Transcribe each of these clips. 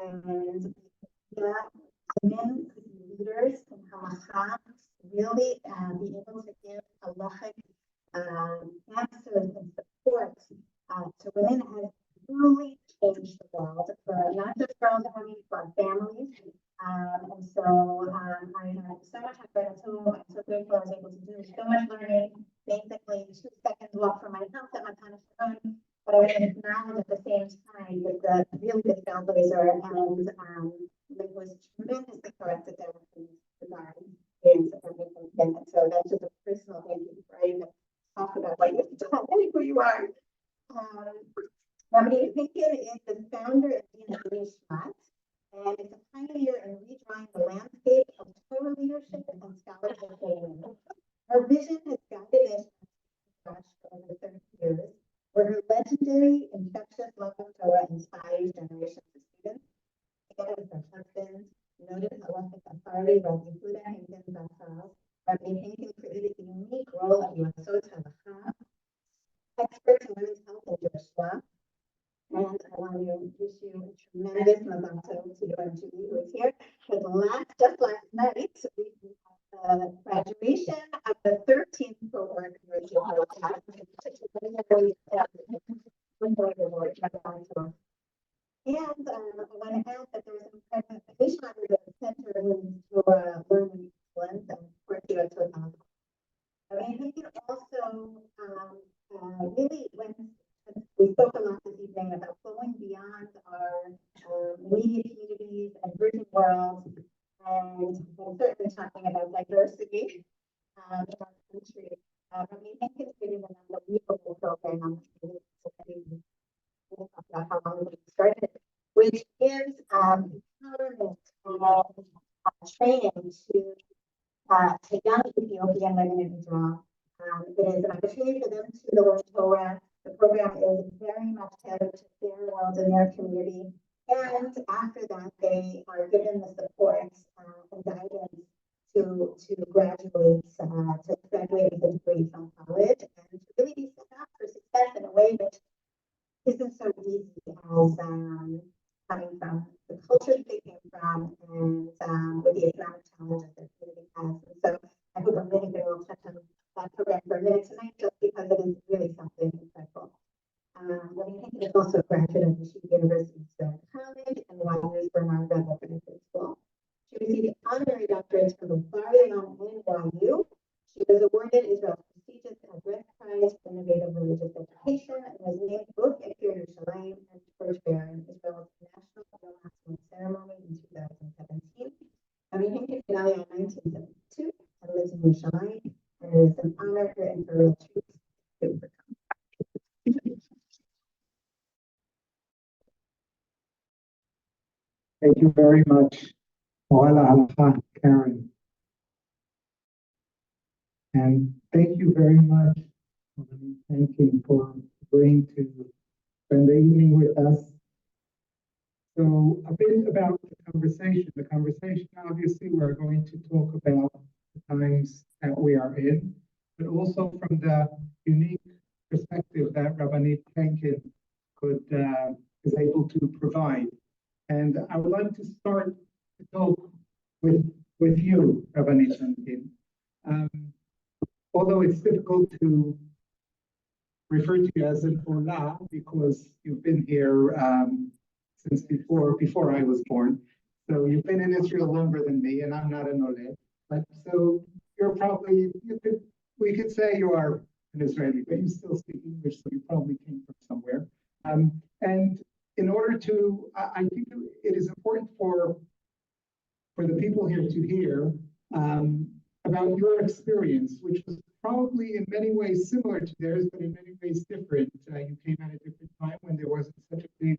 And yeah, women could be leaders in halacha, really be able to give halachic answers and support to women has truly changed the world for not just girls and women, for our families. And so I had so much effort at home. I'm so grateful I was able to do so much learning. Basically, 2 seconds walk from my house at my Home. But I want to acknowledge at the same time that the really good trailblazer and it was tremendously corrected there in regard is everything. And so that's just a personal thank you for even talk about what you've done and who you are. Rabbanit Henkin is the founder of Rabbanit Chana, and is a pioneer in redrawing the landscape of Torah leadership and scholarship training. Her vision has guided us for over 30 years, where her legendary, infectious love of Torah inspires generations of students. Together with her husband, noted halachic authority, Rabbi Chanan Henkin, Rabbi Henkin created the unique role of Yosod Halacha, expert in women's health and Jewish law. And I want to wish you a tremendous mazal tov to you and Julie, who is here. Because just last night, we had the graduation of the 13th cohort. And I want to add that there was an information on the Center for Learning Excellence, and of course, you guys will know. I think it also really went. We spoke a lot this evening about going beyond our immediate communities and virgin worlds, and certainly talking about diversity in our country. Rabbi Henkin created an unbelievable program about how long we started, which gives empowerment and training to young Ethiopian women in Israel. It is an opportunity for them to learn Torah. The program is very much tailored to their world and their community. And after that, they are given the support and guidance to graduate with a degree from college and to really be set up for success in a way which isn't so easy as coming from the culture that they came from and with the economic challenges that community has. And so I hope I'm really going to touch on that program for a minute tonight, just because it is really something incredible. What I think is also a graduate of Michigan University College and YU's Bernard Rebbe Graduate School. She received honorary doctorates from the Bar Ilan and YU. She was awarded Israel's prestigious Adret Prize for Innovative Religious Education and was named both Yakir Yerushalayim and Torchbearer in Israel's National Announcement Ceremony in 2017. I mean, Henkin in 1972 and lives in Yerushalayim, and it is an honor her imperial treat to overcome. Thank you very much, Karen. And thank you very much, Henkin, for agreeing to spend the evening with us. So a bit about the conversation. The conversation, obviously, we're going to talk about the times that we are in, but also from the unique perspective that Rabbanit Henkin is able to provide. And I would like to start to talk with you, Rabbanit Henkin. Although it's difficult to refer to you as an Ola because you've been here since before I was born. So you've been in Israel longer than me, and I'm not an Ole. But so you're probably, we could say you are an Israeli, but you still speak English, so you probably came from somewhere. And in order to, I think it is important for the people here to hear about your experience, which was probably in many ways similar to theirs, but in many ways different. You came at a different time when there wasn't such a big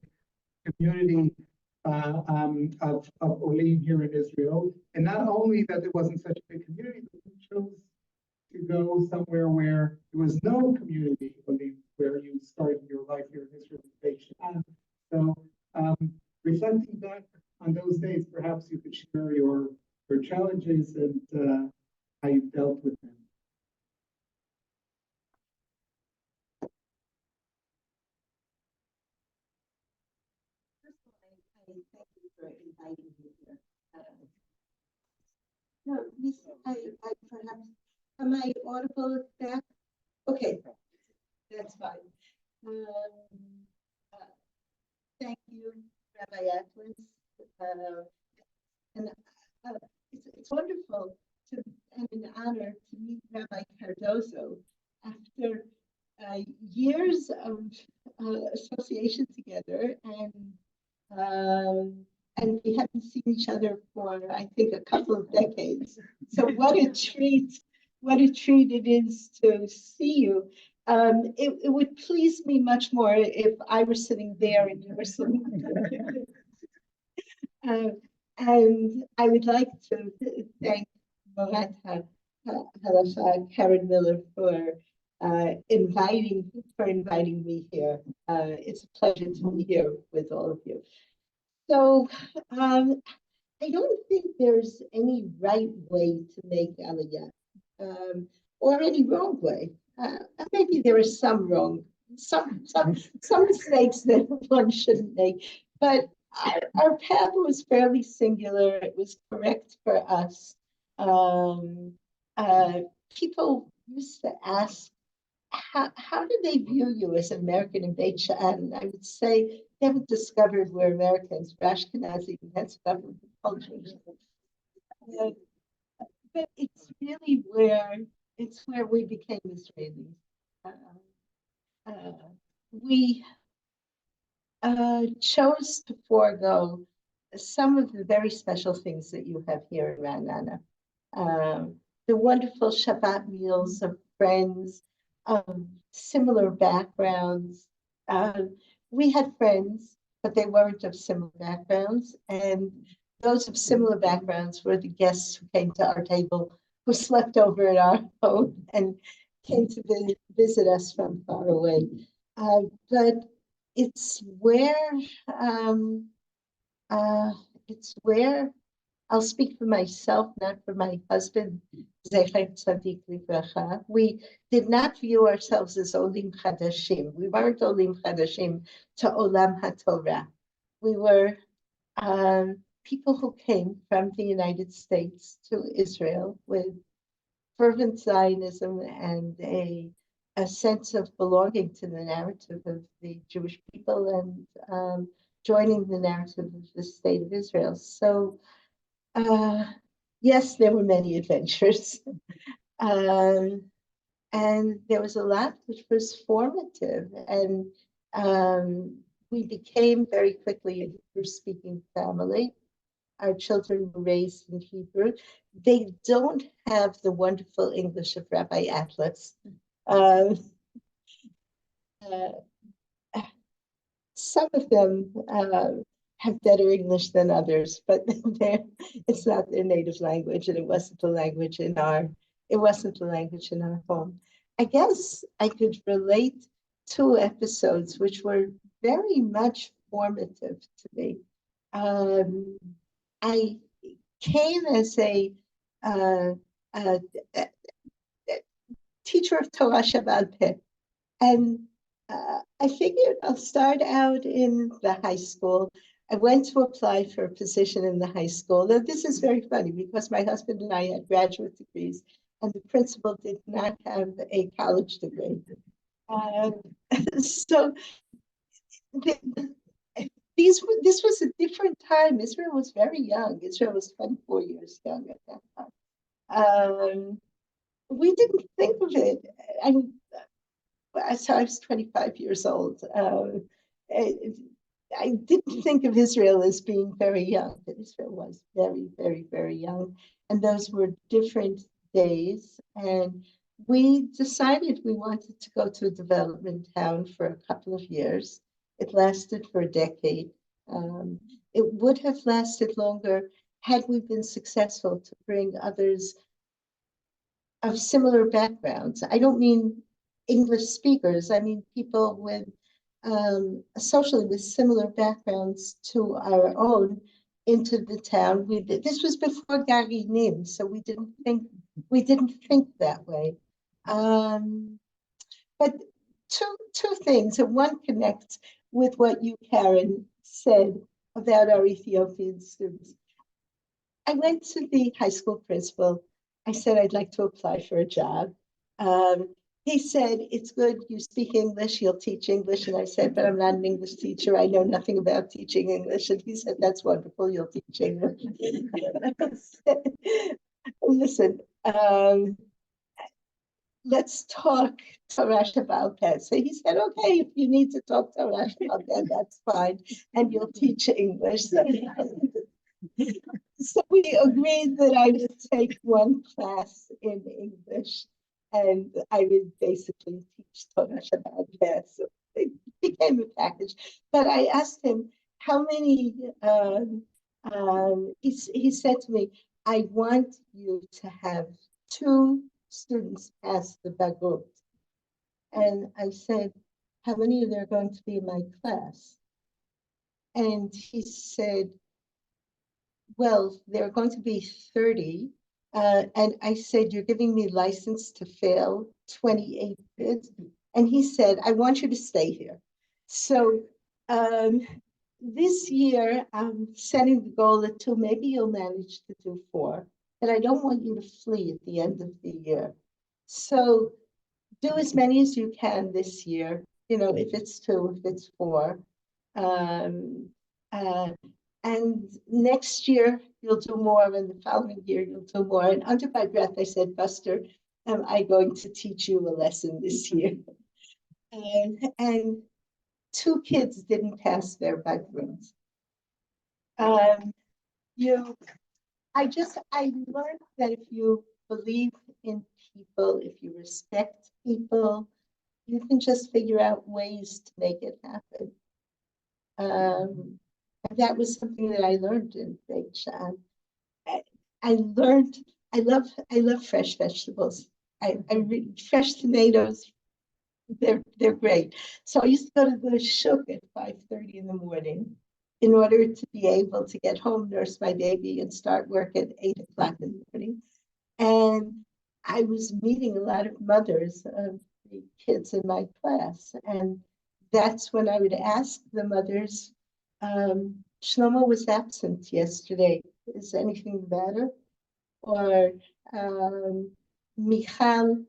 community of Olim here in Israel. And not only that there wasn't such a big community, but you chose to go somewhere where there was no community Olim, where you started your life here in Israel. So reflecting back on those days, perhaps you could share your challenges and how you've dealt with them. First of all, I thank you for inviting me here. No, Lisa, I perhaps, am I audible back? Okay, that's fine. Uh, Thank you, Rabbi Atlas. And it's wonderful to and an honor to meet Rabbi Cardozo after years of association together, and we haven't seen each other for I think a couple of decades. So what a treat! What a treat it is to see you. It would please me much more if I were sitting there and you were sitting there. And I would like to thank Morat Halacha, Karen Miller, for inviting me here. It's a pleasure to be here with all of you. So I don't think there's any right way to make Aliyah, or any wrong way. Maybe there are some mistakes that one shouldn't make, but our path was fairly singular. It was correct for us. People used to ask, how do they view you as an American in Beit Sha'an? I would say they haven't discovered we're Americans. Ashkenazi has discovered the culture. But it's really where we became Israelis. We chose to forego some of the very special things that you have here in Ra'anana. The wonderful Shabbat meals of friends, similar backgrounds. We had friends, but they weren't of similar backgrounds. And those of similar backgrounds were the guests who came to our table, who slept over at our home and came to visit us from far away. But it's where I'll speak for myself, not for my husband. We did not view ourselves as Olim Chadashim. We weren't Olim Chadashim to Olam HaTorah. We were people who came from the United States to Israel with fervent Zionism and a sense of belonging to the narrative of the Jewish people and joining the narrative of the state of Israel. So, yes, there were many adventures. And there was a lot which was formative. And we became very quickly a Hebrew-speaking family. Our children were raised in Hebrew. They don't have the wonderful English of Rabbi Atlas. Some of them have better English than others, but it's not their native language, and it wasn't the language in our home. I guess I could relate two episodes which were very much formative to me. I came as a teacher of Torah Shabbat Peh, and I figured I'll start out in the high school. I went to apply for a position in the high school. Now, this is very funny because my husband and I had graduate degrees, and the principal did not have a college degree. So this was a different time. Israel was very young. Israel was 24 years young at that time. We didn't think of it. So I was 25 years old. I didn't think of Israel as being very young, but Israel was very, very, very young. And those were different days. And we decided we wanted to go to a development town for a couple of years. It lasted for a decade. It would have lasted longer had we been successful to bring others of similar backgrounds. I don't mean English speakers. I mean people with socially with similar backgrounds to our own into the town. This was before Garinim, so we didn't think that way. But two things, and one connects with what you, Karen, said about our Ethiopian students. I went to the high school principal. I said, I'd like to apply for a job. He said, it's good, you speak English, you'll teach English. And I said, but I'm not an English teacher. I know nothing about teaching English. And he said, that's wonderful, you'll teach English. Listen, let's talk Torash about that. So he said, okay, if you need to talk Torash about that, that's fine. And you'll teach English. So we agreed that I would take one class in English and I would basically teach Torash about that. So it became a package. But I asked him how many, he said to me, I want you to have 2 students pass the Bagut. And I said, how many are there going to be in my class? And he said, well, there are going to be 30. And I said, you're giving me license to fail 28 kids. And he said, I want you to stay here. So this year, I'm setting the goal at 2. Maybe you'll manage to do 4. But I don't want you to flee at the end of the year. So do as many as you can this year. You know, if it's 2, if it's 4. And next year you'll do more, and the following year you'll do more. And under my breath, I said, Buster, am I going to teach you a lesson this year? And 2 kids didn't pass their backgrounds. I learned that if you believe in people, if you respect people, you can just figure out ways to make it happen. And that was something that I learned in Beit Shan. I learned, I love fresh vegetables. Fresh tomatoes, they're great. So I used to go to the shuk at 5:30 in the morning in order to be able to get home, nurse my baby, and start work at 8 o'clock in the morning. And I was meeting a lot of mothers of the kids in my class. And that's when I would ask the mothers, Shlomo was absent yesterday. Is anything better? Or Michal,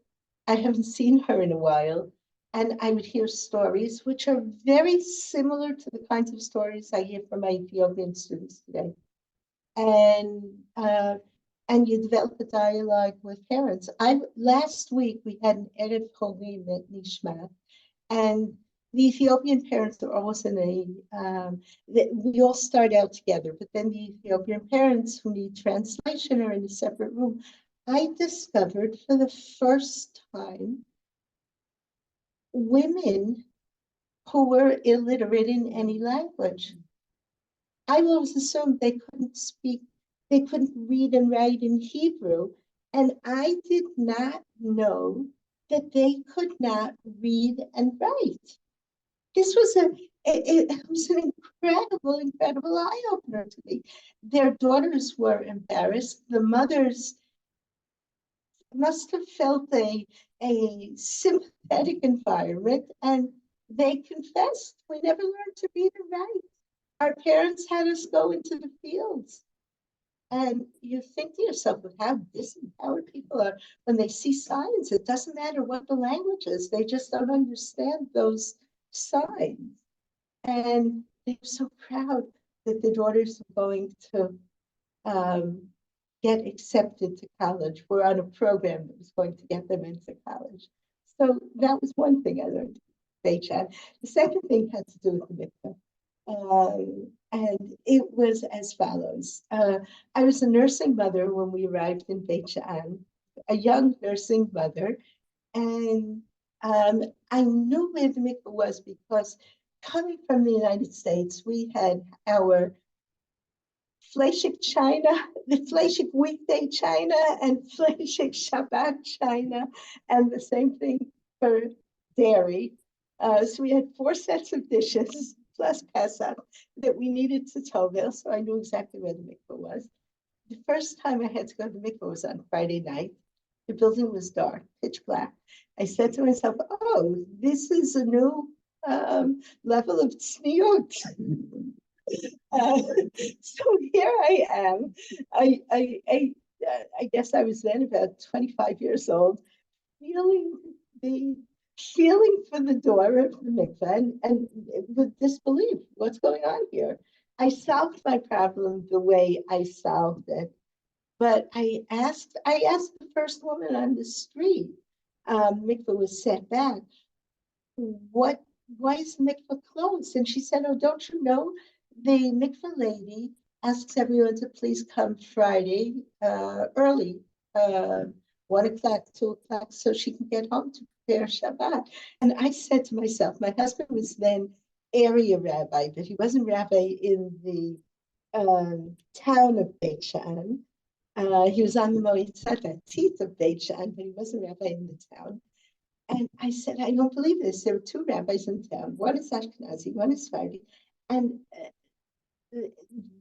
I haven't seen her in a while. And I would hear stories which are very similar to the kinds of stories I hear from my Ethiopian students today. And you develop a dialogue with parents. Last week we had an Erev Cholim at Nishmat, and the Ethiopian parents are always we all start out together, but then the Ethiopian parents who need translation are in a separate room. I discovered for the first time women who were illiterate in any language. I always assumed they couldn't speak, they couldn't read and write in Hebrew, and I did not know that they could not read and write. This was it was an incredible eye-opener to me. Their daughters were embarrassed. The mothers must have felt a sympathetic environment, and they confessed, we never learned to read and write. Our parents had us go into the fields. And you think to yourself of how disempowered people are when they see signs. It doesn't matter what the language is, they just don't understand those signs. And they're so proud that the daughters are going to get accepted to college. We're on a program that was going to get them into college. So that was one thing I learned in Beit Shan. The second thing had to do with the mikveh. And it was as follows. I was a nursing mother when we arrived in Beit Shan, a young nursing mother. And I knew where the mikveh was because coming from the United States, we had our Fleshik China, the Fleshik weekday China, and Fleshik Shabbat China, and the same thing for dairy. So we had 4 sets of dishes plus Pesach that we needed to Tovel, so I knew exactly where the mikveh was. The first time I had to go to the mikveh was on Friday night. The building was dark, pitch black. I said to myself, oh, this is a new level of tzniut. Uh, so here I am. I guess I was then about 25 years old, feeling the feeling for the door of the mikveh and with disbelief, what's going on here? I solved my problem the way I solved it, but I asked the first woman on the street, mikveh was set back, what, why is the mikveh closed? And she said, oh, don't you know, the mikveh lady asks everyone to please come Friday early, uh, 1 o'clock, 2 o'clock, so she can get home to prepare Shabbat. And I said to myself, my husband was then area rabbi, but he wasn't rabbi in the town of Beit Shean. He was on the Moetzat Datit of Beit Shean, but he wasn't rabbi in the town. And I said, I don't believe this. There are two rabbis in town. One is Ashkenazi, one is Sephardi. And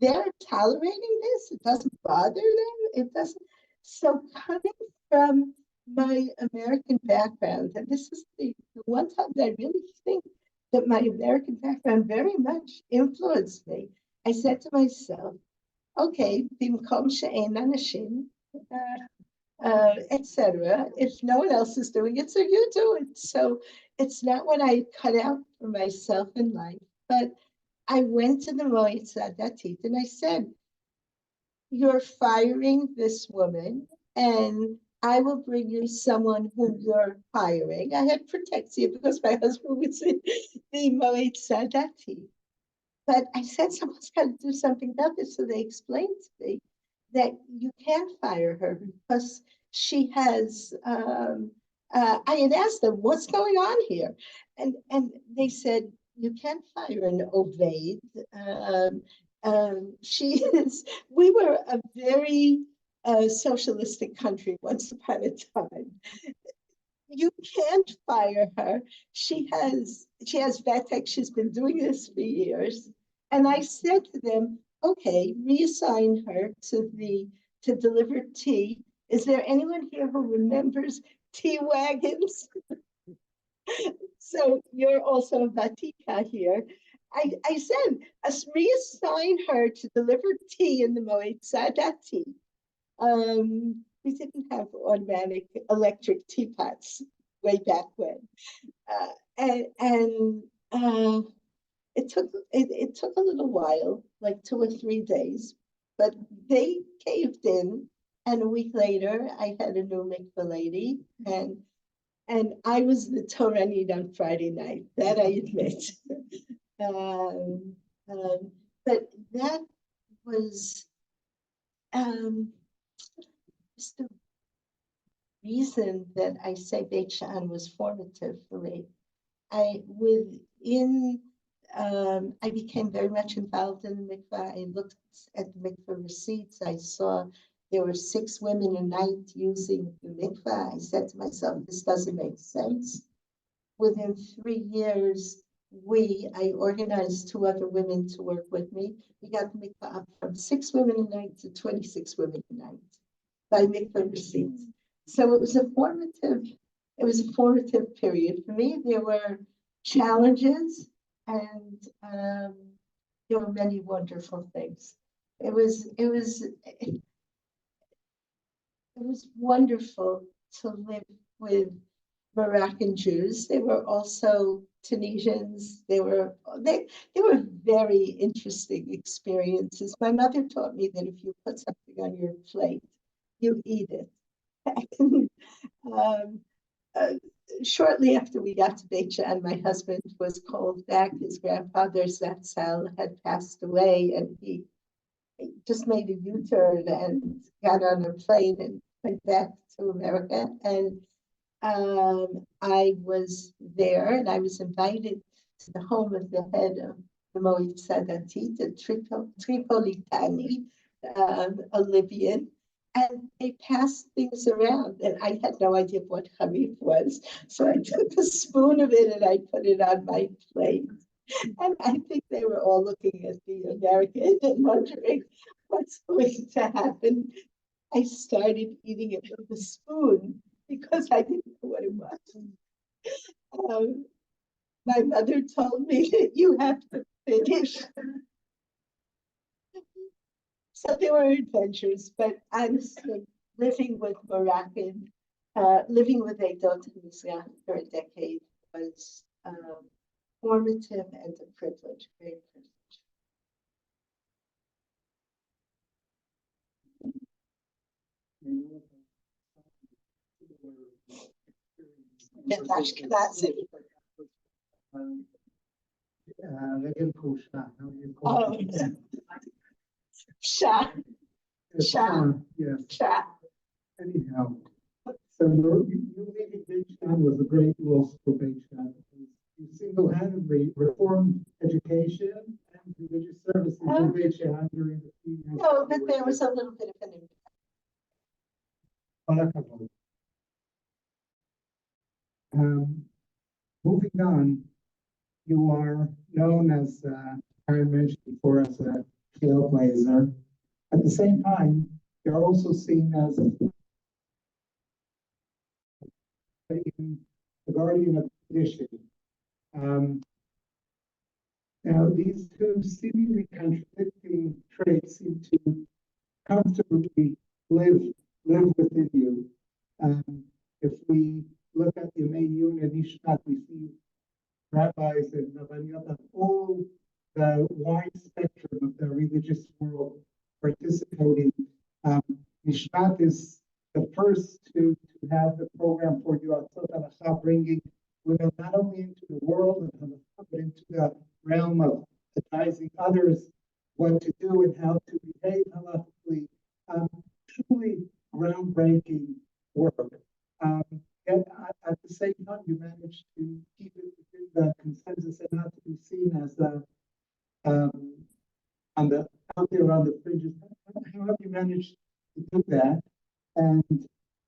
they're tolerating this. It doesn't bother them. It doesn't. So coming from my American background, and this is the one time that I really think that my American background very much influenced me. I said to myself, okay, bimkom she'en anashim, etc. If no one else is doing it, so you do it. So it's not what I cut out for myself in life, but I went to the Moetzat Datit and I said, you're firing this woman and I will bring you someone whom you're hiring. I had protection because my husband was in the Moetzat Datit. But I said, someone's got to do something about this. So they explained to me that you can't fire her because she has, I had asked them, what's going on here? And they said, you can't fire an Oved. She is, we were a very socialistic country once upon a time. You can't fire her. She has VATEC. She's been doing this for years. And I said to them, okay, reassign her to deliver tea. Is there anyone here who remembers tea wagons? So you're also a Vatika here. I said, reassign her to deliver tea in the Moetzat Datit. We didn't have automatic electric teapots way back when. It took a little while, like 2 or 3 days, but they caved in. And a week later, I had a new mikveh lady, and I was the Toranit on Friday night. That I admit. But that was just the reason that I say Beit Shean was formative for me. I became very much involved in the mikveh. I looked at the mikveh receipts. I saw there were 6 women a night using the mikveh. I said to myself, this doesn't make sense. Within 3 years, I organized 2 other women to work with me. We got the mikveh up from 6 women a night to 26 women a night by mikveh receipts. So it was a formative period for me. There were challenges and there were many wonderful things. It was wonderful to live with Moroccan Jews. They were also Tunisians. They were very interesting experiences. My mother taught me that if you put something on your plate, you eat it. Shortly after we got to Beit Shean, my husband was called back. His grandfather, Zatzal, had passed away, and he just made a U-turn and got on a plane and went back to America. And I was there, and I was invited to the home of the head of the Moetzat Datit, the Tripolitani, a Libyan. And they passed things around, and I had no idea what Hamid was. So I took a spoon of it and I put it on my plate. And I think they were all looking at the American and wondering what's going to happen. I started eating it with a spoon because I didn't know what it was. My mother told me that you have to finish So there were adventures, but honestly, living with Moroccan, living with Eidot and Mizrach for a decade was formative and a privilege, great privilege. Yeah, Ashkenazi. רגל כרושה, how do you call Oh, it? Shah, Shah. Yes, Shah. anyhow. So you leaving Beit Shan was a great loss for Beit Shan. You single-handedly reformed education and religious services in Beit Shan during the few years. No, but there was a little bit of an impact. Moving on, you are known as, Karen mentioned before, as a trailblazer. At the same time, you're also seen as the guardian of tradition. Now, these two seemingly contradicting traits seem to comfortably live within you. If we look at Yemei Yun and Ishmat, we see rabbis and Rabbanit of all the wide spectrum of the religious world participating. Ishmat is the first to have the program for Yoatzot Halacha, bringing women not only into the world of Halacha, but into the realm of advising others what to do and how to behave halachically. Truly groundbreaking work. Yet at the same time, you managed to keep it within the consensus and not to be seen as out there on the fringes. How have you managed to do that? And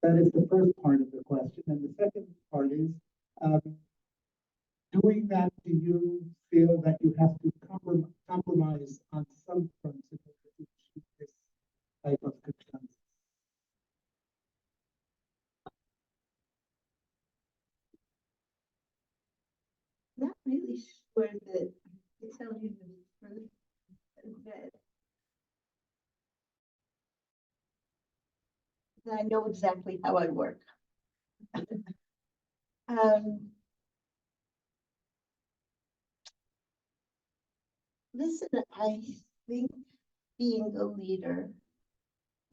that is the first part of the question. And the second part is, doing that, do you feel that you have to compromise on some fronts in order to achieve this type of consensus? Not really sure that I can tell you the truth, that I know exactly how I work. Listen, I think being a leader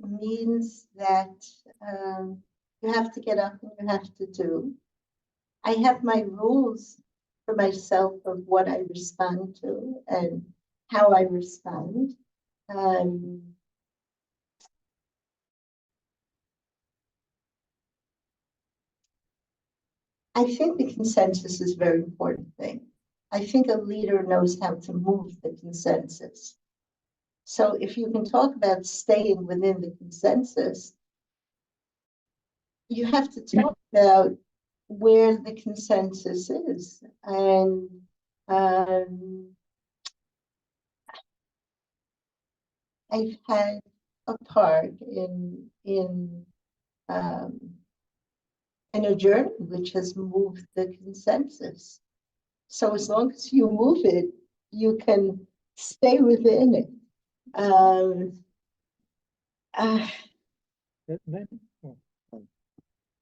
means that you have to get up and you have to do. I have my rules for myself of what I respond to and how I respond. I think the consensus is a very important thing. I think a leader knows how to move the consensus. So if you can talk about staying within the consensus, you have to talk about where the consensus is. And I've had a part in a journey which has moved the consensus. So as long as you move it, you can stay within it.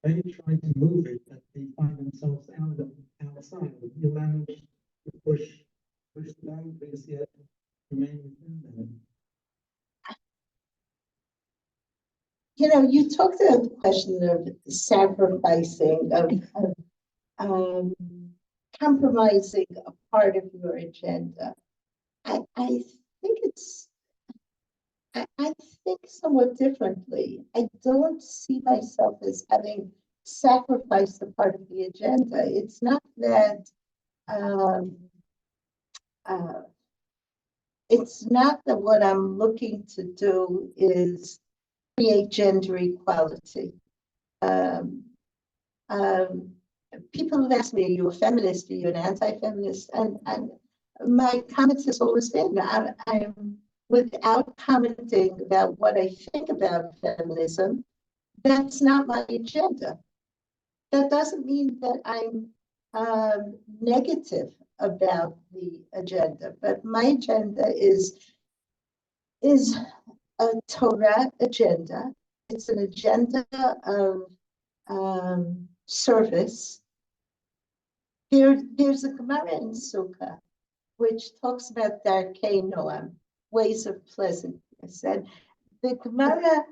They try to move it, but they find themselves outside. You manage to push the boundaries, yet remain within them. You know, you talked about the question of sacrificing, of compromising a part of your agenda. I think I think somewhat differently. I don't see myself as having sacrificed a part of the agenda. It's not that what I'm looking to do is create gender equality. People have asked me, are you a feminist? Are you an anti-feminist? And my comments has always been, I'm without commenting about what I think about feminism, that's not my agenda. That doesn't mean that I'm negative about the agenda, but my agenda is a Torah agenda. It's an agenda of service. There's a Gemara in Sukkah which talks about Darkei Noam, ways of pleasantness. And the Gemara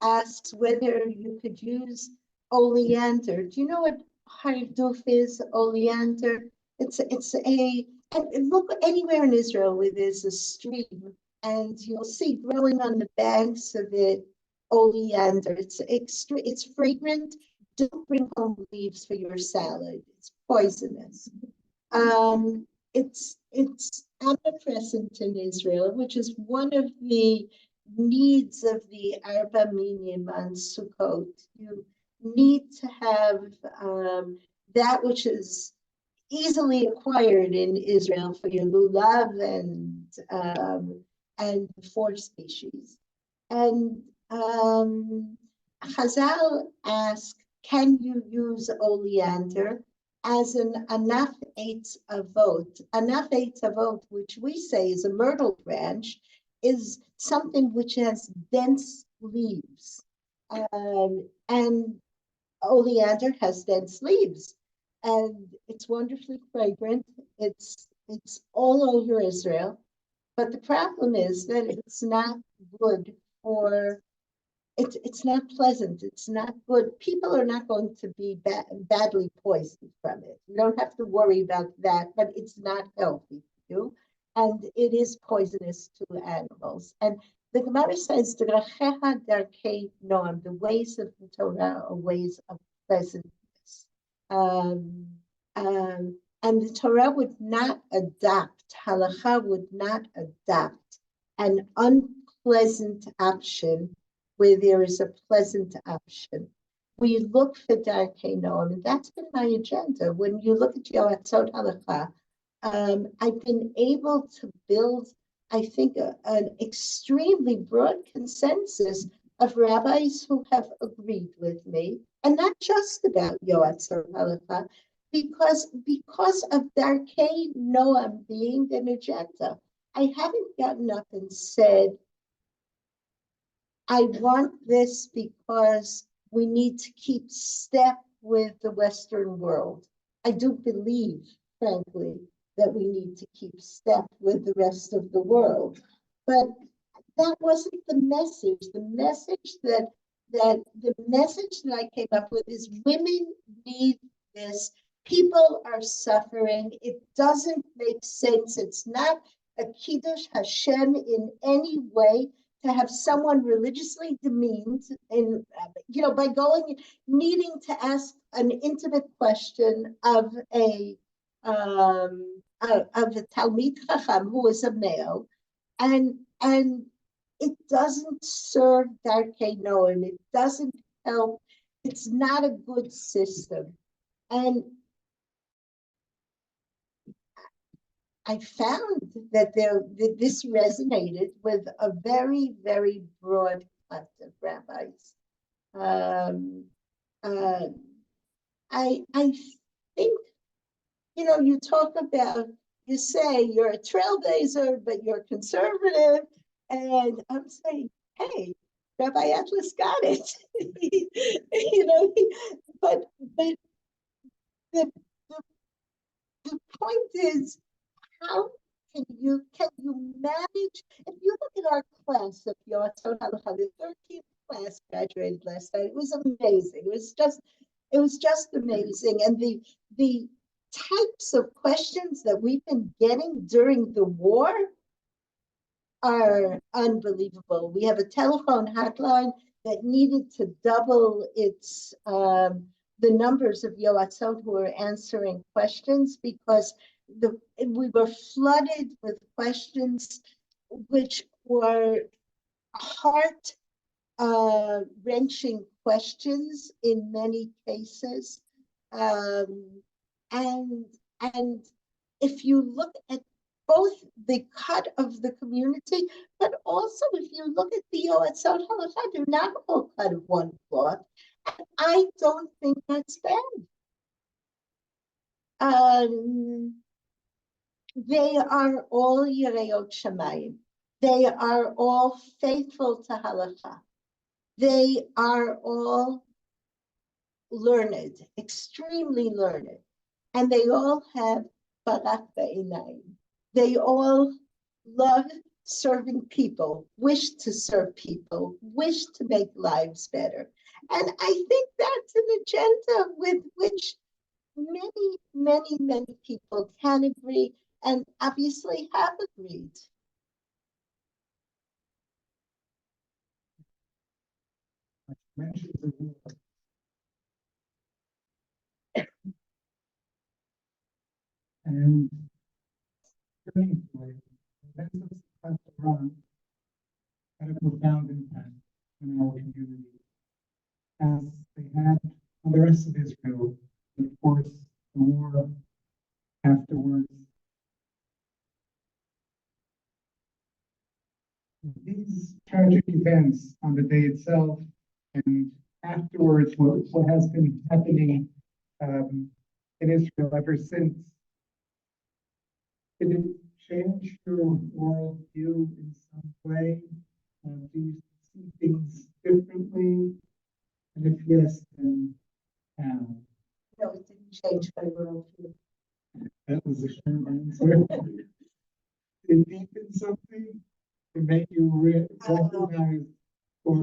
asks whether you could use oleander. Do you know what harduf is, oleander? It's a, and look anywhere in Israel where there's a stream, and you'll see growing on the banks of it oleander. It's fragrant. Don't bring home leaves for your salad. It's poisonous. It's omnipresent in Israel, which is one of the needs of the Arba Minim on Sukkot. You need to have that which is easily acquired in Israel for your lulav and four species. And Chazal ask, can you use oleander as an anaf eitz avot? Anaf eitz avot, which we say is a myrtle branch, is something which has dense leaves. And oleander has dense leaves. And it's wonderfully fragrant. It's all over Israel. But the problem is that it's not good for, it's not pleasant. It's not good. People are not going to be badly poisoned from it. You don't have to worry about that, but it's not healthy for you. And it is poisonous to animals. And the Gemara says, "D'rachecha darkei noam," the ways of the Torah are ways of pleasantness. And the Torah would not adopt, halacha would not adopt an unpleasant option where there is a pleasant option. We look for darkei noam, and that's been my agenda. When you look at Yoatzot Halacha, I've been able to build, I think, an extremely broad consensus of rabbis who have agreed with me, and not just about Yoatzot Halacha, because of Darkei Noam being an agenda. I haven't gotten up and said, I want this because we need to keep step with the Western world. I do believe, frankly, that we need to keep step with the rest of the world. But that wasn't the message. The message that I came up with is women need this. People are suffering. It doesn't make sense. It's not a Kiddush Hashem in any way to have someone religiously demeaned in, by needing to ask an intimate question of a Talmid Chacham who is a male, and it doesn't serve Darkei Noam. It doesn't help. It's not a good system. And I found that this resonated with a very, very broad class of rabbis. I think, you talk about, you say you're a trailblazer, but you're conservative. And I'm saying, hey, Rabbi Atlas got it. But the point is, how can you manage? If you look at our class of Yoatzot Halacha, the 13th class graduated last night. It was amazing. It was just amazing. And the types of questions that we've been getting during the war are unbelievable. We have a telephone hotline that needed to double its the numbers of Yoatzot who are answering questions, because we were flooded with questions which were heart wrenching questions in many cases. And if you look at both the cut of the community, but also if you look at the Yoatzot Halacha, they're not all cut of one cloth. And I don't think that's bad. They are all Yireot Shamayim. They are all faithful to halakha. They are all learned, extremely learned, and they all have barat ba'inayim. They all love serving people, wish to serve people, wish to make lives better. And I think that's an agenda with which many people can agree and obviously have agreed. Mentions the war. And turning point, events of Iran had a profound impact on our community, as they had on the rest of Israel. And of course, the war afterwards. These tragic events on the day itself and afterwards, what has been happening in Israel ever since, did it change your worldview in some way? Do you see things differently? And if yes, then how? No, it didn't change my worldview. That was a short answer. Did it deepen something to make you recognize or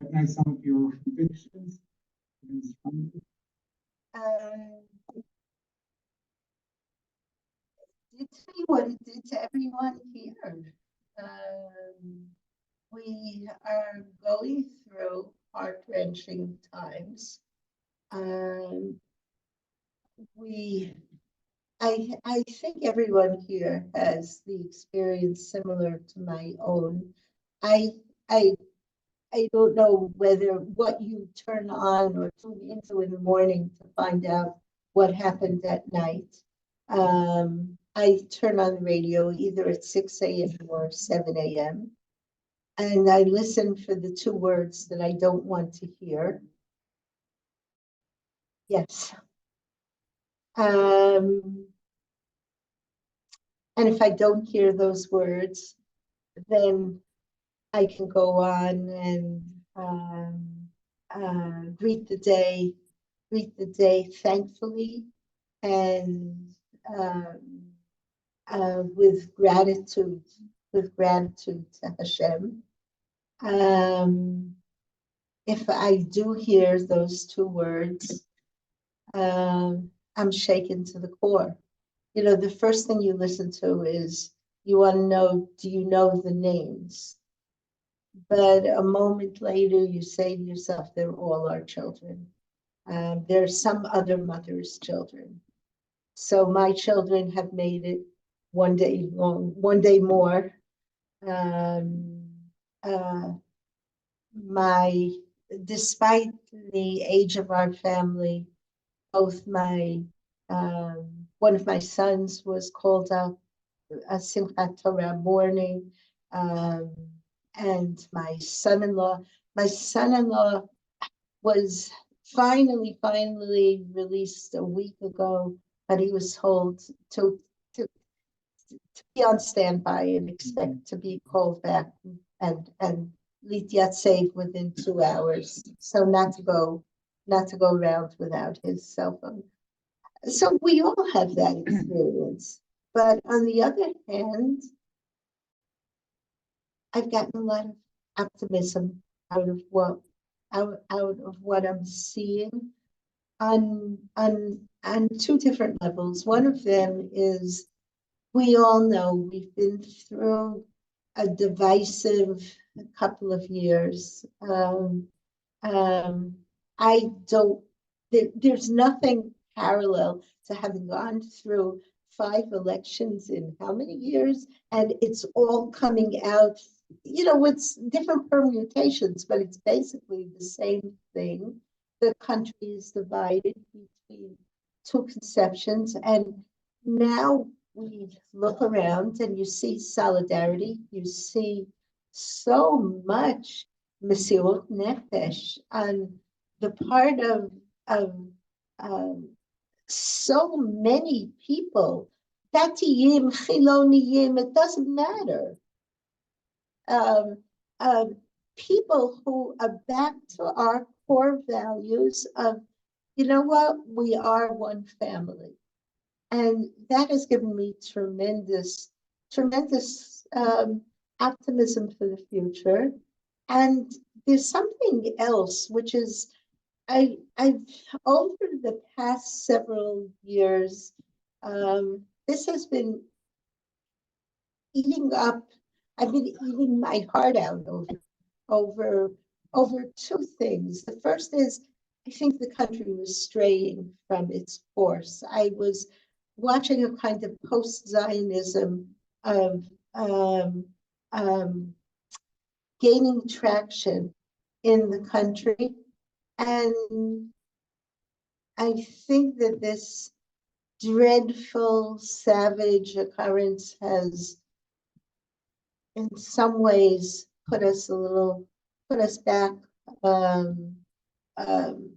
recognize some of your convictions? It did to me what it did to everyone here. We are going through heart-wrenching times. I think everyone here has the experience similar to my own. I don't know whether what you turn on or tune into in the morning to find out what happened at night. I turn on the radio either at 6 a.m. or 7 a.m. and I listen for the two words that I don't want to hear. Yes. And if I don't hear those words, then I can go on and greet the day thankfully and with gratitude to Hashem. If I do hear those two words, I'm shaken to the core. You know, the first thing you listen to is, you want to know, do you know the names? But a moment later, you say to yourself, they're all our children. They're some other mother's children. So my children have made it one day more. Despite the age of our family, both one of my sons was called up a Simchat Torah morning, and my son-in-law was finally released a week ago, but he was told to be on standby and expect to be called back and Lityatsev within 2 hours. So not to go around without his cell phone. So we all have that experience. But on the other hand, I've gotten a lot of optimism out of what I'm seeing on two different levels. One of them is, we all know we've been through a divisive couple of years. There's nothing parallel to having gone through 5 elections in how many years, and it's all coming out, with different permutations, but it's basically the same thing. The country is divided between two conceptions, and now we look around and you see solidarity, you see so much Mesiut Nefesh on the part of so many people. Datiyim, Chiloniyim, it doesn't matter. um, um, people who are back to our core values of, you know what, we are one family. And that has given me tremendous optimism for the future. And there's something else, which is I've over the past several years, this has been eating up. I've been eating my heart out over over two things. The first is I think the country was straying from its course. I was watching a kind of post-Zionism of um, gaining traction in the country. And I think that this dreadful, savage occurrence has, in some ways, put us back um, um,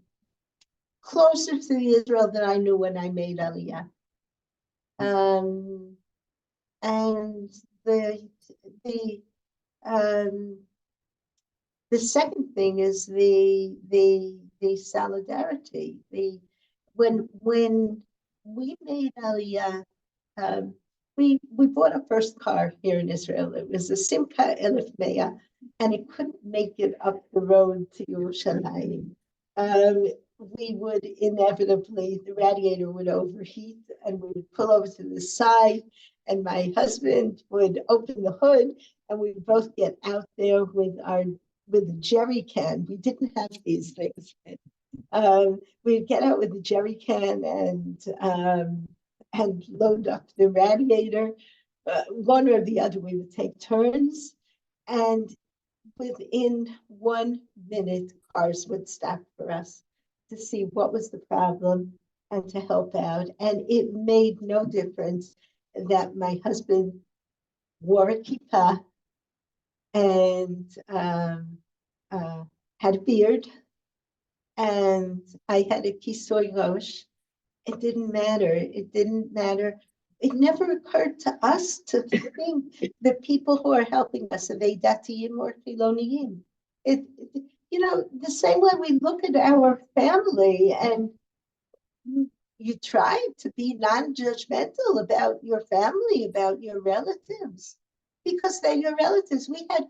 closer to the Israel that I knew when I made Aliyah. And the um, the second thing is the solidarity. When we made Aliyah, we bought a first car here in Israel. It was a Simca Elif Mea, and it couldn't make it up the road to Yerushalayim. We would inevitably, the radiator would overheat, and we would pull over to the side, and my husband would open the hood, and we would both get out there with a jerry can. We didn't have these things. We'd get out with the jerry can and load up the radiator. One or the other, we would take turns, and within 1 minute, cars would stop for us to see what was the problem and to help out. And it made no difference that my husband wore a kippah and had a beard, and I had a kisoy rosh. It didn't matter. It didn't matter. It never occurred to us to think the people who are helping us, are they datiyim or chiloniyim? The same way we look at our family, and you try to be non-judgmental about your family, about your relatives, because they're your relatives. We had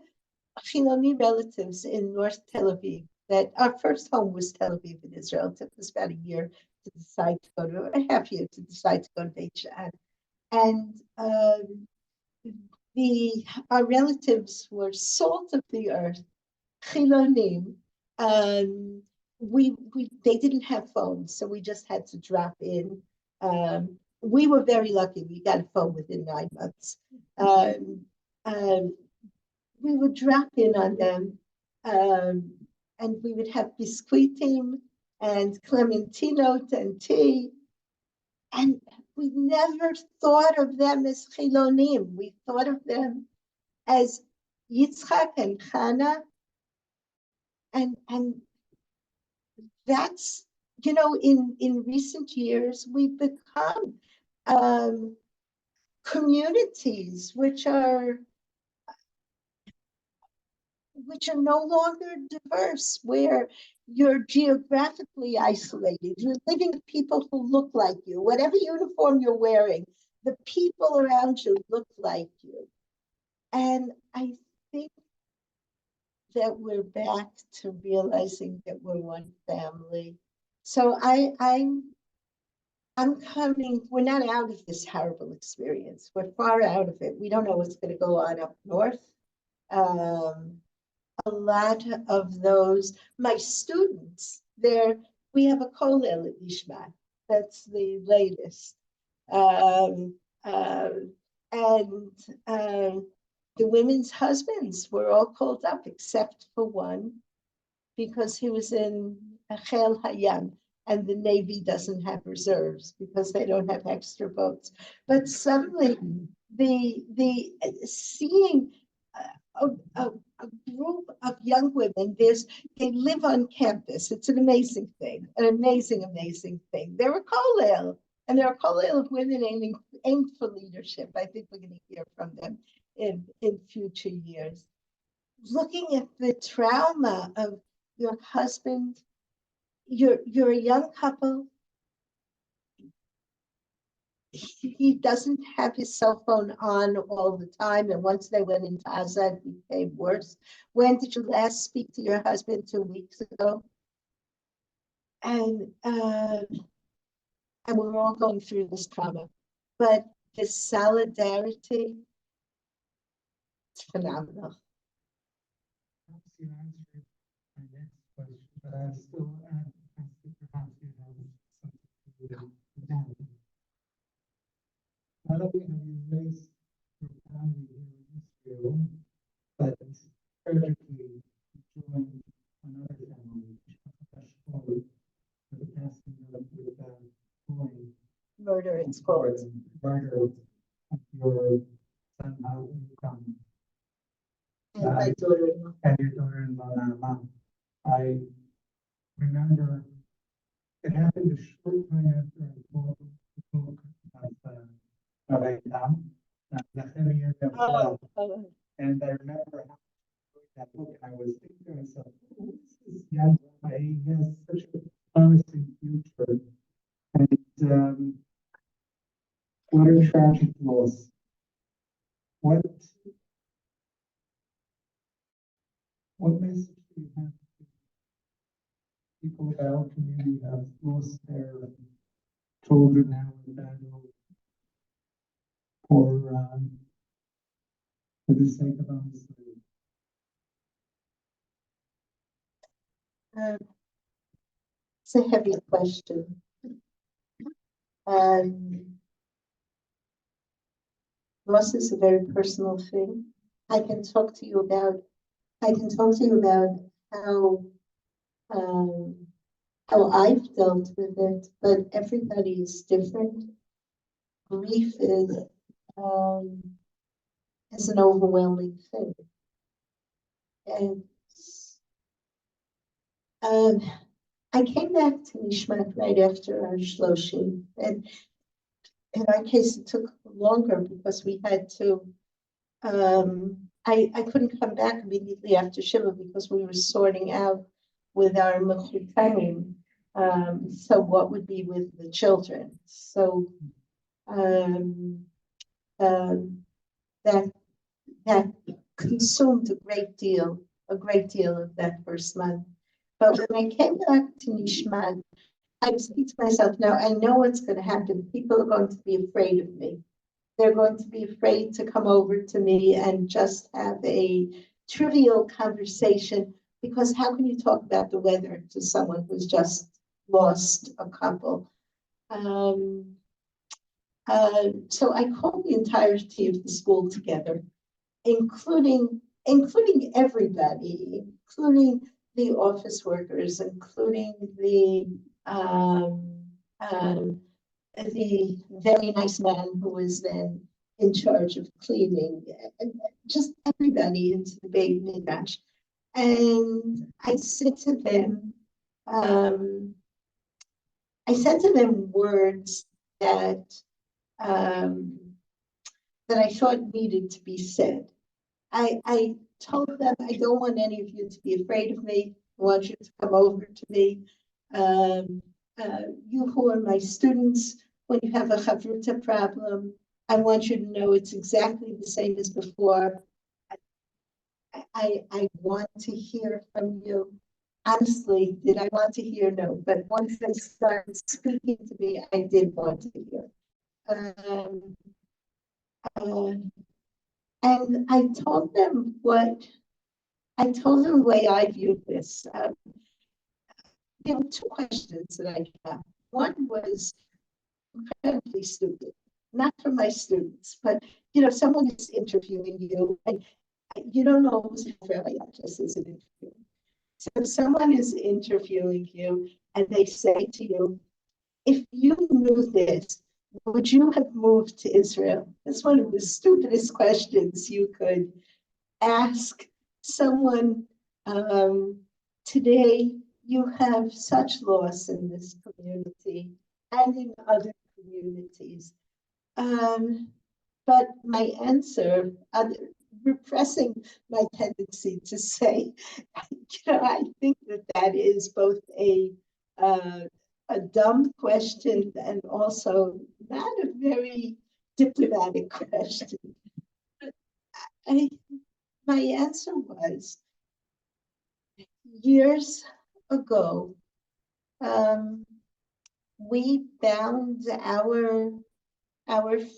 Chiloni relatives in North Tel Aviv. That our first home was Tel Aviv in Israel. It took us about a year to decide to go to, a half year to decide to go to Beit She'an. And our relatives were salt of the earth, Chilonim. They didn't have phones, so we just had to drop in. We were very lucky. We got a phone within 9 months. We would drop in on them, and we would have biscuitim and clementinot and tea. And we never thought of them as chilonim. We thought of them as Yitzchak and Chana. And that's, in recent years, we've become communities which are no longer diverse, where you're geographically isolated. You're living with people who look like you. Whatever uniform you're wearing, the people around you look like you. And I think that we're back to realizing that we're one family. So I'm coming, we're not out of this horrible experience. We're far out of it. We don't know what's going to go on up north. A lot of those, my students, we have a kollel at Ishma. That's the latest. The women's husbands were all called up except for one, because he was in Chel Hayam, and the Navy doesn't have reserves because they don't have extra boats. But suddenly, the seeing a group of young women, they live on campus. It's an amazing thing, an amazing thing. They're a kollel, and they're a kollel of women aimed for leadership. I think we're going to hear from them in future years. looking at the trauma of your husband, you're a young couple. He doesn't have his cell phone on all the time, and once they went into Gaza, it became worse. When did you last speak to your husband? 2 weeks ago. And we're all going through this trauma, but the solidarity, it's phenomenal. Perhaps you answered my next question, but I still ask if perhaps you have something to do with that. Not only have you raised your family here in Israel, but tragically you joined another family, with the passing of boy. Murder, it's called. Murder of your son, Malcolm. And my daughter-in-law. And your daughter-in-law, Naama. I remember it happened a short time after I bought the book of Rabbi Chanan Atlas. And I remember how I wrote that book, and I was thinking to myself, oh, this is young Rabbi, he has such a promising future. And what a tragic loss. What message do you have to people of our community who have lost their children now in battle for the sake of honesty? It's a heavy question. Loss is a very personal thing. I can talk to you about how I've dealt with it, but everybody is different. Grief is an overwhelming thing. And I came back to Nishmat right after our Shloshim, and in our case it took longer because we had to. I couldn't come back immediately after Shiva because we were sorting out with our mechutanim. So what would be with the children? So that consumed a great deal of that first month. But when I came back to Nishmat, I was thinking to myself, now I know what's going to happen. People are going to be afraid of me. They're going to be afraid to come over to me and just have a trivial conversation, because how can you talk about the weather to someone who's just lost a couple? So I called the entirety of the school together, including everybody, including the office workers, including the very nice man who was then in charge of cleaning, and just everybody into the Beit Midrash. And I said to them words that I thought needed to be said. I told them, I don't want any of you to be afraid of me. I want you to come over to me. You who are my students, when you have a chavruta problem, I want you to know it's exactly the same as before. I want to hear from you. Honestly, did I want to hear? No, but once they started speaking to me, I did want to hear. And I told them the way I viewed this. There were two questions that I got. One was incredibly stupid, not from my students, but someone is interviewing you, and you don't know who's Rabbi Atlas is interviewing. So someone is interviewing you, and they say to you, if you knew this, would you have moved to Israel? That's one of the stupidest questions you could ask someone. Today, you have such loss in this community and in other communities. But my answer, repressing my tendency to say, I think that is both a dumb question and also not a very diplomatic question. My answer was years ago, we bound our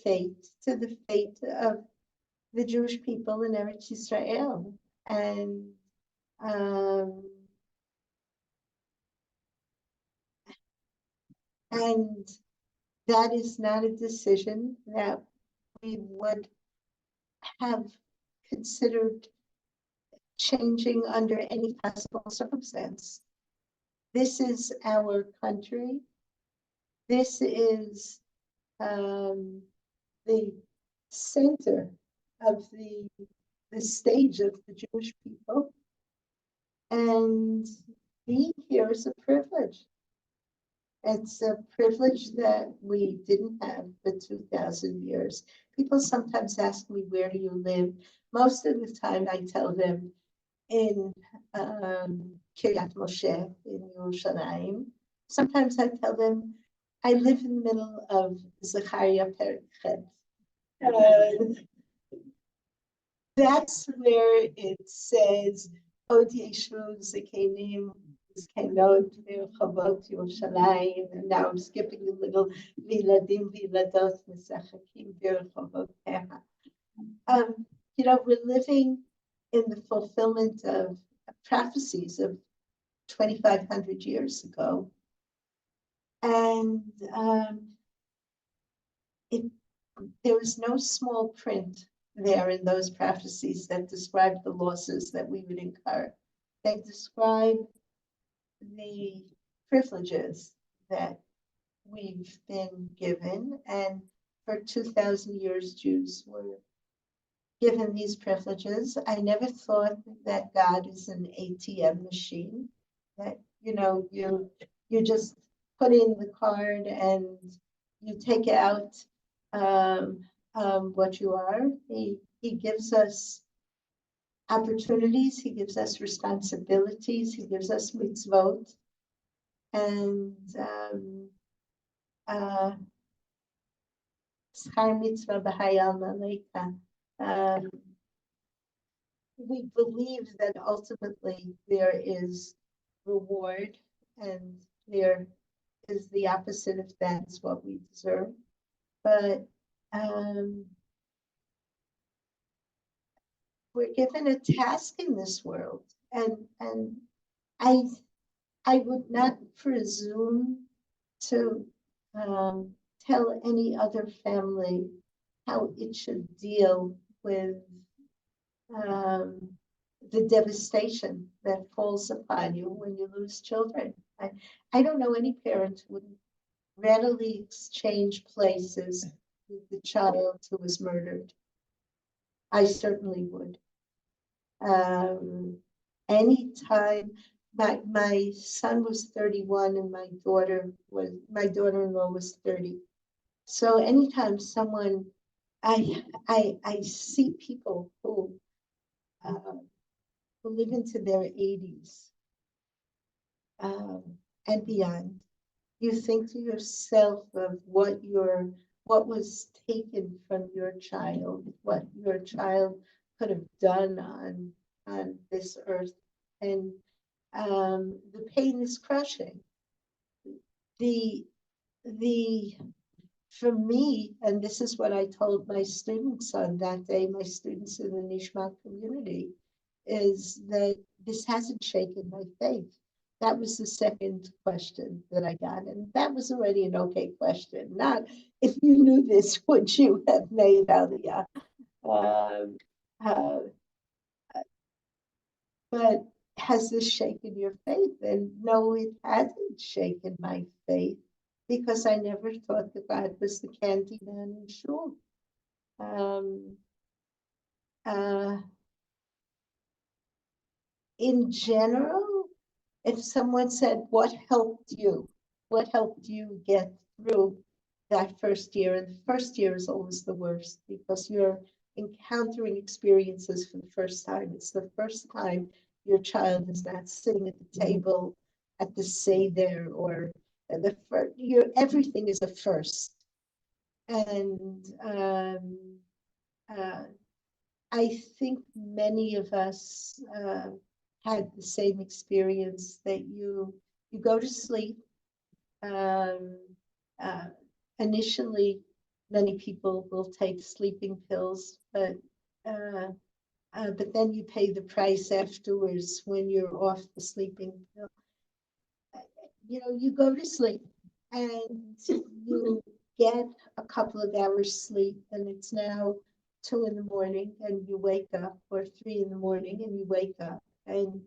fate to the fate of the Jewish people in Eretz Israel, and that is not a decision that we would have considered changing under any possible circumstance. This is our country. This is the center of the stage of the Jewish people. And being here is a privilege. It's a privilege that we didn't have for 2,000 years. People sometimes ask me, where do you live? Most of the time I tell them in Kiryat Moshe in Yerushalayim. Sometimes I tell them I live in the middle of Zechariah Perichet. That's where it says, Od Yeshu Zekenim Zkenot V'Chavot Yerushalayim. And now I'm skipping a little. V'Iladim V'Iladot Mesachakim V'Chavot Teha. We're living in the fulfillment of prophecies of 2,500 years ago. And there was no small print there in those prophecies that describe the losses that we would incur. They describe the privileges that we've been given, and for 2,000 years, Jews were given these privileges. I never thought that God is an ATM machine, that, you just put in the card and you take out what you are. He gives us opportunities, he gives us responsibilities, he gives us mitzvot. And schar mitzvah b'hayal maleka. We believe that ultimately there is reward, and there is the opposite of that's what we deserve. But we're given a task in this world, and I would not presume to tell any other family how it should deal with the devastation that falls upon you when you lose children. I don't know any parent who would readily exchange places with the child who was murdered. I certainly would. Anytime my son was 31 and my daughter-in-law was 30. So anytime someone, I see people who live into their 80s and beyond, you think to yourself of what was taken from your child, what your child could have done on this earth, and the pain is crushing. For me, and this is what I told my students on that day, my students in the Nishma community, is that this hasn't shaken my faith. That was the second question that I got, and that was already an okay question. Not, if you knew this, would you have made Aliyah? But has this shaken your faith? And no, it hasn't shaken my faith, because I never thought that God was the candy man in shul. In general, if someone said, what helped you get through that first year? And the first year is always the worst, because you're encountering experiences for the first time. It's the first time your child is not sitting at the table at the Seder or the first, everything is a first. And I think many of us had the same experience that you go to sleep. Initially, many people will take sleeping pills, but then you pay the price afterwards when you're off the sleeping pill. You go to sleep and you get a couple of hours sleep, and it's now 2 a.m. and you wake up, or 3 a.m. and you wake up, and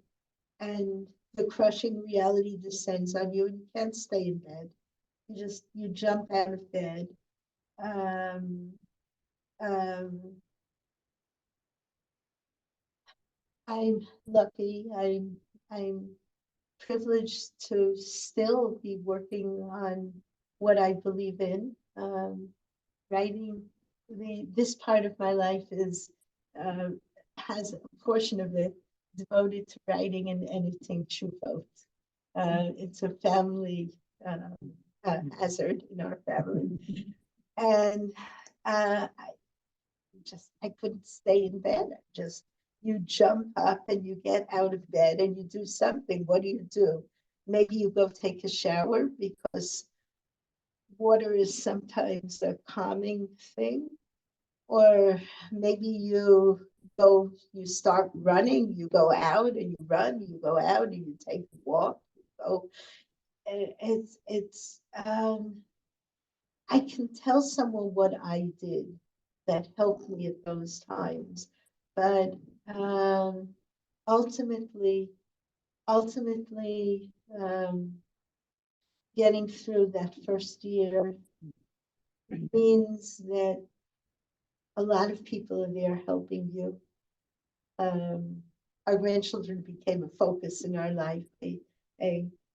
the crushing reality descends on you, and you can't stay in bed. You jump out of bed. I'm lucky. I'm privileged to still be working on what I believe in. Writing, this part of my life has a portion of it devoted to writing and editing tshuvot. It's a family hazard in our family, and I couldn't stay in bed. You jump up and you get out of bed and you do something. What do? Maybe you go take a shower, because water is sometimes a calming thing. Or maybe you start running, you go out and you run, you go out and you take a walk. I can tell someone what I did that helped me at those times, but ultimately, getting through that first year means that a lot of people are there helping you. Our grandchildren became a focus in our life, a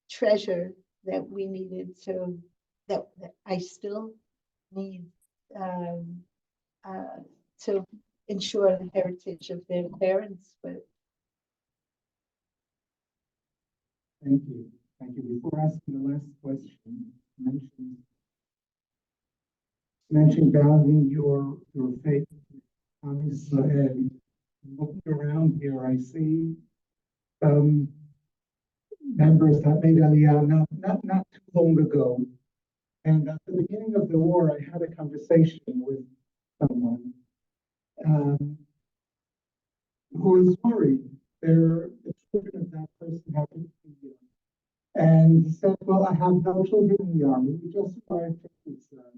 treasure that we needed that I still need to ensure the heritage of their parents. But thank you. Thank you. Before asking the last question, mentioned valuing your faith. Looking around here, I see members that made Aliyah not too long ago. And at the beginning of the war, I had a conversation with someone who was worried. The children of that person happened to be young. And he said, well, I have no children in the army. We just arrived from Israel.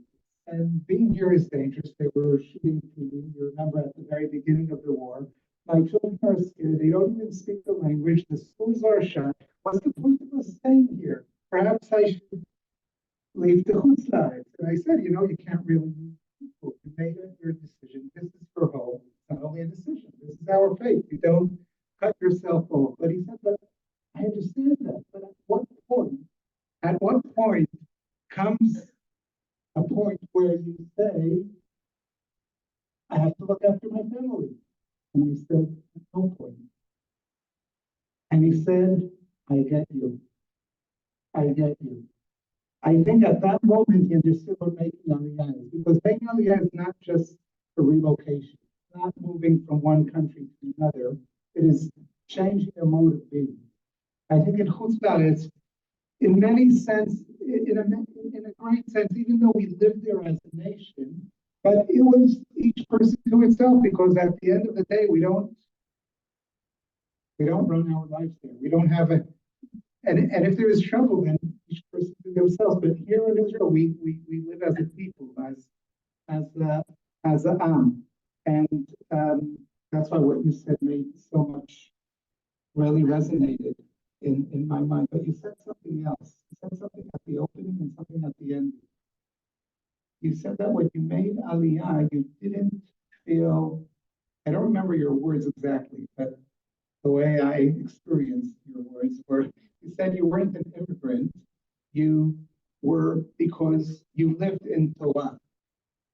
And being here is dangerous. They were shooting me. You remember at the very beginning of the war. My children are scared. They don't even speak the language. The schools are shut. What's the point of us staying here? Perhaps I should leave the Chutz La'aretz. And I said, you can't really use people. You made your decision. This is for home. It's not only a decision. This is our faith. You don't cut yourself off. But he said, but I understand that. But at what point comes a point where you say, I have to look after my family? And he said, at no point. And he said, I get you. I get you. I think at that moment he understood what making Aliyah is, because making Aliyah is not just a relocation, not moving from one country to another. It is changing your mode of being. I think in Chutz La'aretz, in many sense, in a great sense, even though we lived there as a nation, but it was each person to itself, because at the end of the day, we don't run our lives there. We don't have and if there is trouble, then each person to themselves. But here in Israel, we live as a people, as a Am, and that's why what you said made so much really resonated in my mind. But you said something else. You said something at the opening and something at the end. You said that when you made Aliyah, you didn't feel, I don't remember your words exactly, but the way I experienced your words were, you said you weren't an immigrant, you were because you lived in Torah.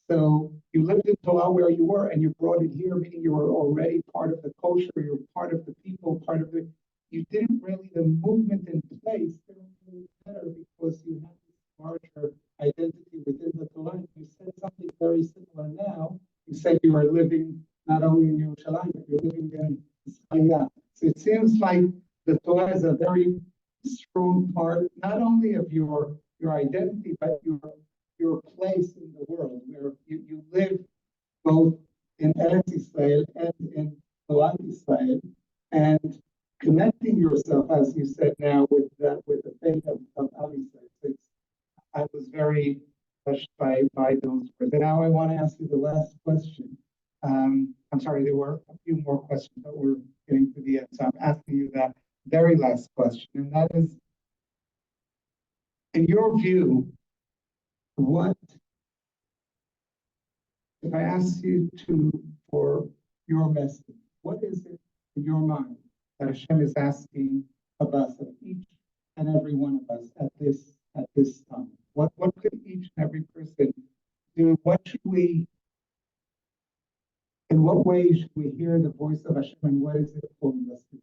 So you lived in Torah saw where you were and you brought it here, meaning you were already part of the culture, you're part of the people, part of the, you didn't really, the movement in place didn't really matter because you have this larger identity within the Torah. You said something very similar now. You said you are living not only in Yerushalayim, but you're living in Israel. So it seems like the Torah is a very strong part, not only of your identity, but your place in the world, where you live both in Eretz Israel and in Torah Israel, and connecting yourself, as you said now, with the faith of Am Yisrael. I was very touched by those words. And now I want to ask you the last question. I'm sorry, there were a few more questions, but we're getting to the end. So I'm asking you that very last question, and that is, in your view, what, if I ask you for your message, what is it in your mind that Hashem is asking of us, of each and every one of us at this time? What could each and every person do? What should we, in what ways should we hear the voice of Hashem, and what is it calling us to do?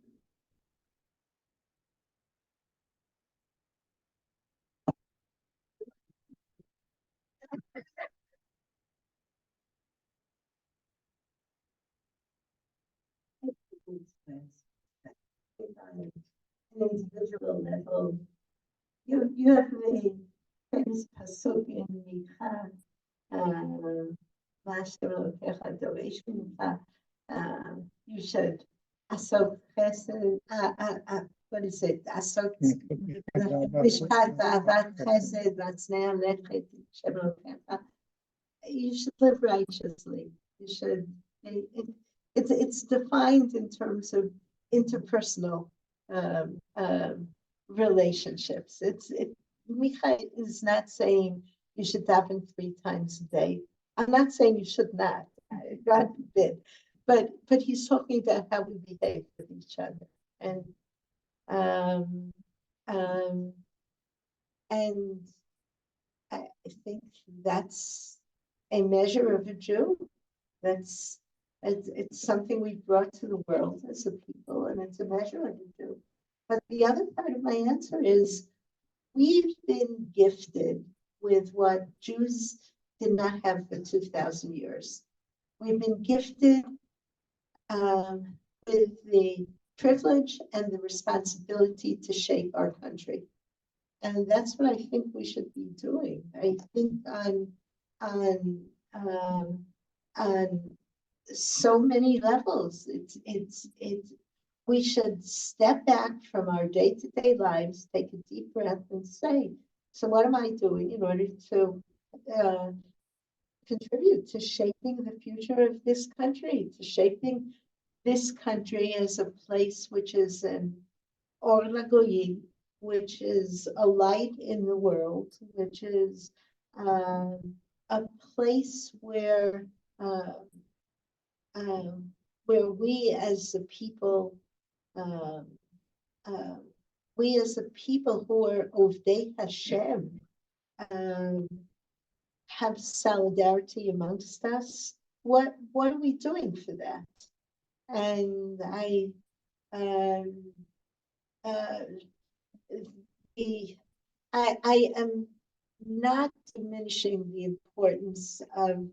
On an individual level, you have the famous pasuk in Micha, you should asok chesed, what is it? Asok mishpat v'avat chesed v'atznei lechet Hashem Elokecha. You should live righteously. You should. It's defined in terms of interpersonal relationships. Micha is not saying you should daven 3 times a day. I'm not saying you should not, God forbid, but he's talking about how we behave with each other, and I think that's a measure of a Jew. It's something we've brought to the world as a people, and it's a measure of a Jew. But the other part of my answer is, we've been gifted with what Jews did not have for 2,000 years. We've been gifted with the privilege and the responsibility to shape our country. And that's what I think we should be doing. I think on so many levels, we should step back from our day-to-day lives, take a deep breath, and say, so what am I doing in order to contribute to shaping the future of this country, to shaping this country as a place which is an or lagoyim, which is a light in the world, which is a place where we as a people, who are Ovdei Hashem, have solidarity amongst us. What are we doing for that? And I am not diminishing the importance of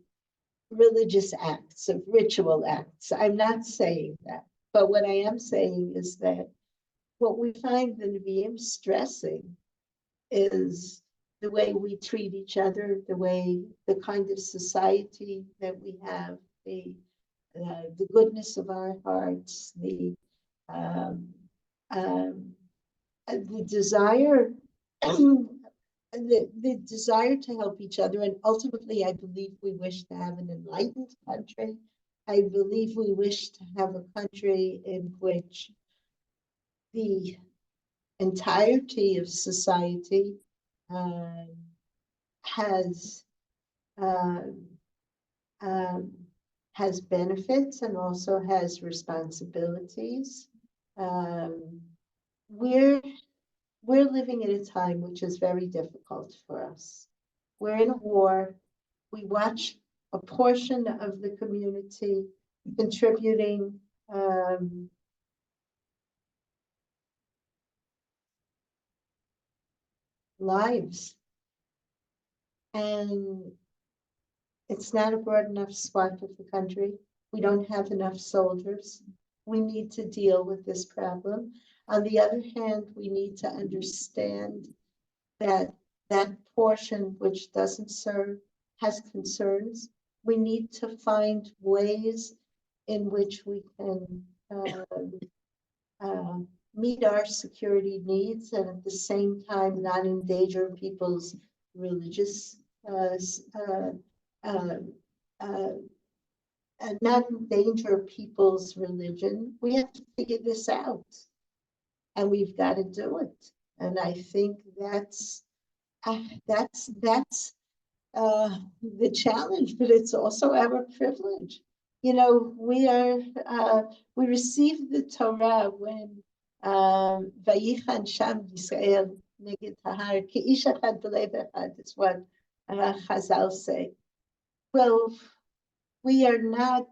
religious acts, of ritual acts. I'm not saying that. But what I am saying is that what we find the Nevi'im stressing is the way we treat each other, the kind of society that we have, the goodness of our hearts, the desire, the desire to help each other. And ultimately, I believe we wish to have an enlightened country. I believe we wish to have a country in which the entirety of society has benefits and also has responsibilities. We're living at a time which is very difficult for us. We're in a war. We watch a portion of the community contributing lives. And it's not a broad enough swath of the country. We don't have enough soldiers. We need to deal with this problem. On the other hand, we need to understand that that portion which doesn't serve has concerns. We need to find ways in which we can meet our security needs and at the same time not endanger people's religious not endanger people's religion. We have to figure this out, and we've got to do it. And I think that's the challenge, but it's also our privilege. You know, we received the Torah when Vayichan Sham Yisrael Neged Tahar K'ish Echad B'Lev Echad is what Chazal say. Well, we are not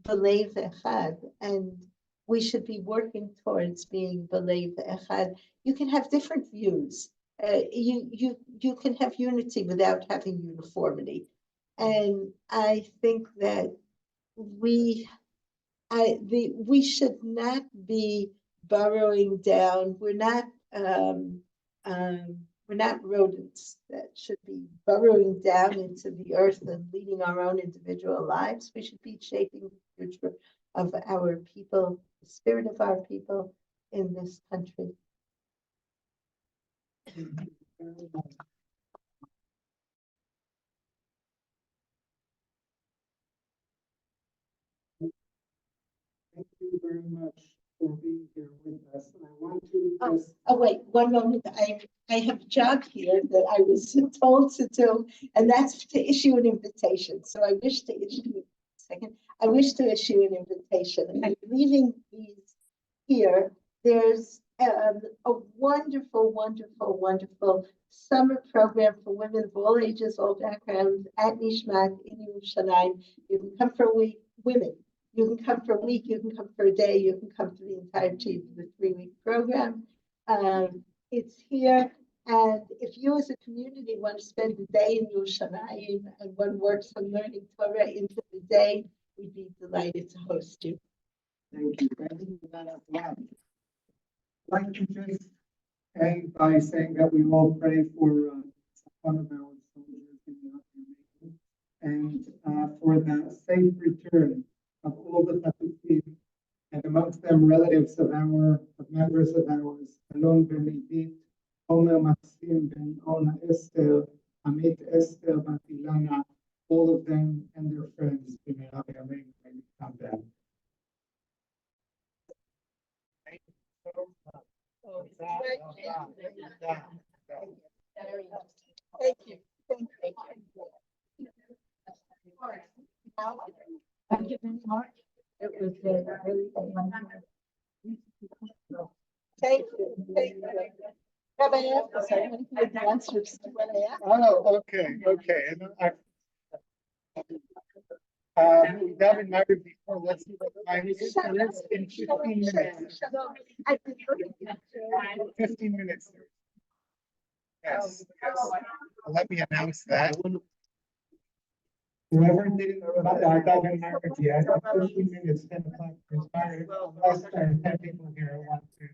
B'Lev Echad, and we should be working towards being B'Lev Echad. You can have different views. You can have unity without having uniformity, and I think that we should not be burrowing down. We're not rodents that should be burrowing down into the earth and leading our own individual lives. We should be shaping the future of our people, the spirit of our people in this country. Thank you very much for being here with us. And I want to just Oh wait, one moment. I have a job here that I was told to do, and that's to issue an invitation. So I wish to issue I wish to issue an invitation. I'm leaving these here. There's a wonderful, wonderful, wonderful summer program for women of all ages, all backgrounds at Nishmat in Yerushalayim. You can come for a week, women. You can come for a week, you can come for a day, you can come for the entirety of the 3-week program. It's here. And if you as a community want to spend the day in Yerushalayim and one works on learning Torah into the day, we'd be delighted to host you. thank you. Thank you for that as well. I'd like to just end by saying that we all pray for one of our soldiers in the Army and for the safe return of all the Tafisim, and amongst them relatives of members of ours, Alon ben Edith, Omer Maxim ben Ona Esther, Amit Esther Batilana, all of them and their friends. Come back. Thank you. Thank you very much. It was really wonderful. Thank you. Rabbi Atlas, I want to hear the answers to what I asked. Oh, okay. We've been married before. Let's see what time it is. And it's in 15 minutes. 15 minutes. Yes. Let me announce that. Whoever didn't haven't married yet, 15 minutes, 10 o'clock. There's married less than 10 people here who want to.